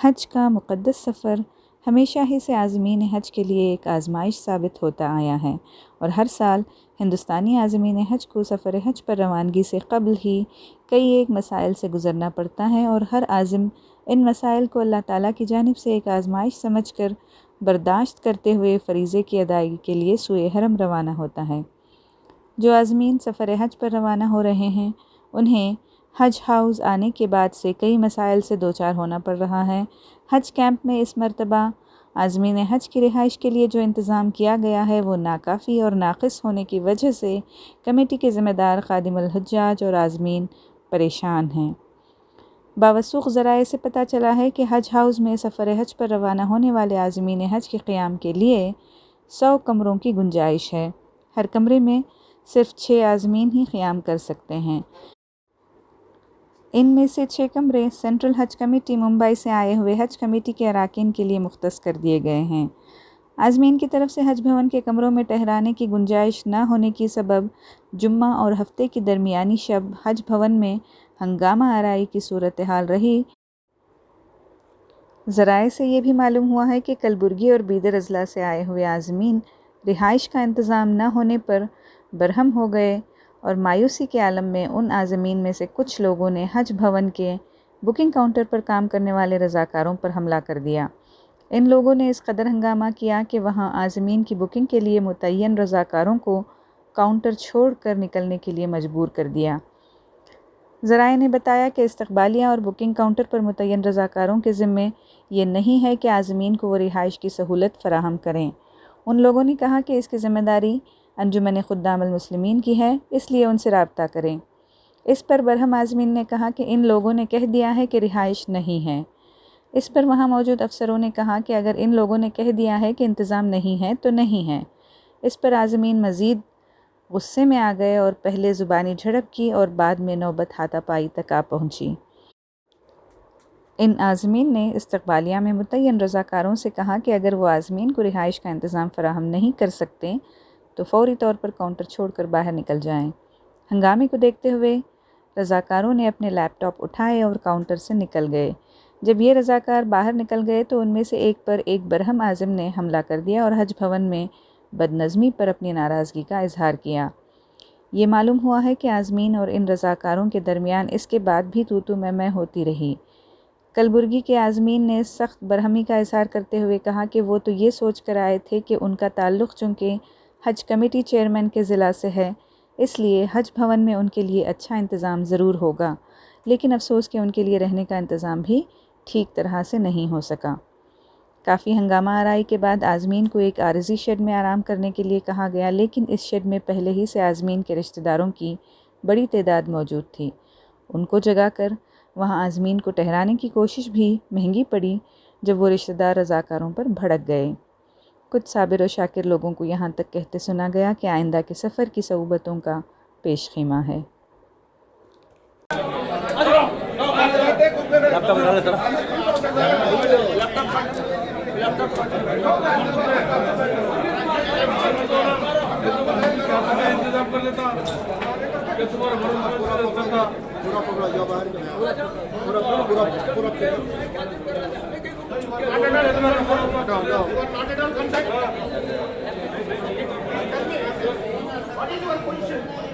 حج کا مقدس سفر ہمیشہ ہی سے عازمین حج کے لیے ایک آزمائش ثابت ہوتا آیا ہے، اور ہر سال ہندوستانی عازمین حج کو سفر حج پر روانگی سے قبل ہی کئی ایک مسائل سے گزرنا پڑتا ہے، اور ہر عازم ان مسائل کو اللہ تعالیٰ کی جانب سے ایک آزمائش سمجھ کر برداشت کرتے ہوئے فریضے کی ادائیگی کے لیے سوئے حرم روانہ ہوتا ہے۔ جو عازمین سفر حج پر روانہ ہو رہے ہیں، انہیں حج ہاؤس آنے کے بعد سے کئی مسائل سے دوچار ہونا پڑ رہا ہے۔ حج کیمپ میں اس مرتبہ عازمین حج کی رہائش کے لیے جو انتظام کیا گیا ہے وہ ناکافی اور ناقص ہونے کی وجہ سے کمیٹی کے ذمہ دار خادم الحجاج اور عازمین پریشان ہیں۔ باوثوق ذرائع سے پتہ چلا ہے کہ حج ہاؤس میں سفر حج پر روانہ ہونے والے عازمین حج کے قیام کے لیے 100 کمروں کی گنجائش ہے۔ ہر کمرے میں صرف 6 عازمین ہی قیام کر سکتے ہیں۔ ان میں سے 6 کمرے سینٹرل حج کمیٹی ممبئی سے آئے ہوئے حج کمیٹی کے اراکین کے لیے مختص کر دیے گئے ہیں۔ عازمین کی طرف سے حج بھون کے کمروں میں ٹھہرانے کی گنجائش نہ ہونے کی سبب جمعہ اور ہفتے کی درمیانی شب حج بھون میں ہنگامہ آرائی کی صورتحال رہی۔ ذرائع سے یہ بھی معلوم ہوا ہے کہ کلبرگی اور بیدر اضلاع سے آئے ہوئے عازمین رہائش کا انتظام نہ ہونے پر برہم ہو گئے، اور مایوسی کے عالم میں ان عازمین میں سے کچھ لوگوں نے حج بھون کے بکنگ کاؤنٹر پر کام کرنے والے رضاکاروں پر حملہ کر دیا۔ ان لوگوں نے اس قدر ہنگامہ کیا کہ وہاں عازمین کی بکنگ کے لیے متعین رضاکاروں کو کاؤنٹر چھوڑ کر نکلنے کے لیے مجبور کر دیا۔ ذرائع نے بتایا کہ استقبالیہ اور بکنگ کاؤنٹر پر متعین رضاکاروں کے ذمے یہ نہیں ہے کہ عازمین کو وہ رہائش کی سہولت فراہم کریں۔ ان لوگوں نے کہا کہ اس کی ذمہ داری انجمن خدام المسلمین کی ہے، اس لیے ان سے رابطہ کریں۔ اس پر برہم عازمین نے کہا کہ ان لوگوں نے کہہ دیا ہے کہ رہائش نہیں ہے۔ اس پر وہاں موجود افسروں نے کہا کہ اگر ان لوگوں نے کہہ دیا ہے کہ انتظام نہیں ہے تو نہیں ہے۔ اس پر عازمین مزید غصے میں آ گئے اور پہلے زبانی جھڑپ کی اور بعد میں نوبت ہاتھا پائی تک آ پہنچی۔ ان عازمین نے استقبالیہ میں متعین رضاکاروں سے کہا کہ اگر وہ عازمین کو رہائش کا انتظام فراہم نہیں کر سکتے تو فوری طور پر کاؤنٹر چھوڑ کر باہر نکل جائیں۔ ہنگامے کو دیکھتے ہوئے رضاکاروں نے اپنے لیپ ٹاپ اٹھائے اور کاؤنٹر سے نکل گئے۔ جب یہ رضاکار باہر نکل گئے تو ان میں سے ایک پر ایک برہم عازم نے حملہ کر دیا اور حج بھون میں بدنظمی پر اپنی ناراضگی کا اظہار کیا۔ یہ معلوم ہوا ہے کہ عازمین اور ان رضاکاروں کے درمیان اس کے بعد بھی تو تو میں ہوتی رہی۔ کلبرگی کے عازمین نے سخت برہمی کا اظہار کرتے ہوئے کہا کہ وہ تو یہ سوچ کر آئے تھے کہ ان کا تعلق چونکہ حج کمیٹی چیئرمین کے ضلع سے ہے، اس لیے حج بھون میں ان کے لیے اچھا انتظام ضرور ہوگا، لیکن افسوس کہ ان کے لیے رہنے کا انتظام بھی ٹھیک طرح سے نہیں ہو سکا۔ کافی ہنگامہ آرائی کے بعد عازمین کو ایک عارضی شیڈ میں آرام کرنے کے لیے کہا گیا، لیکن اس شیڈ میں پہلے ہی سے عازمین کے رشتہ داروں کی بڑی تعداد موجود تھی۔ ان کو جگا کر وہاں عازمین کو ٹھہرانے کی کوشش بھی مہنگی پڑی جب وہ رشتہ دار رضاکاروں پر بھڑک گئے۔ کچھ صابر و شاکر لوگوں کو یہاں تک کہتے سنا گیا کہ آئندہ کے سفر کی صعوبتوں کا پیش خیمہ ہے۔ What is your position?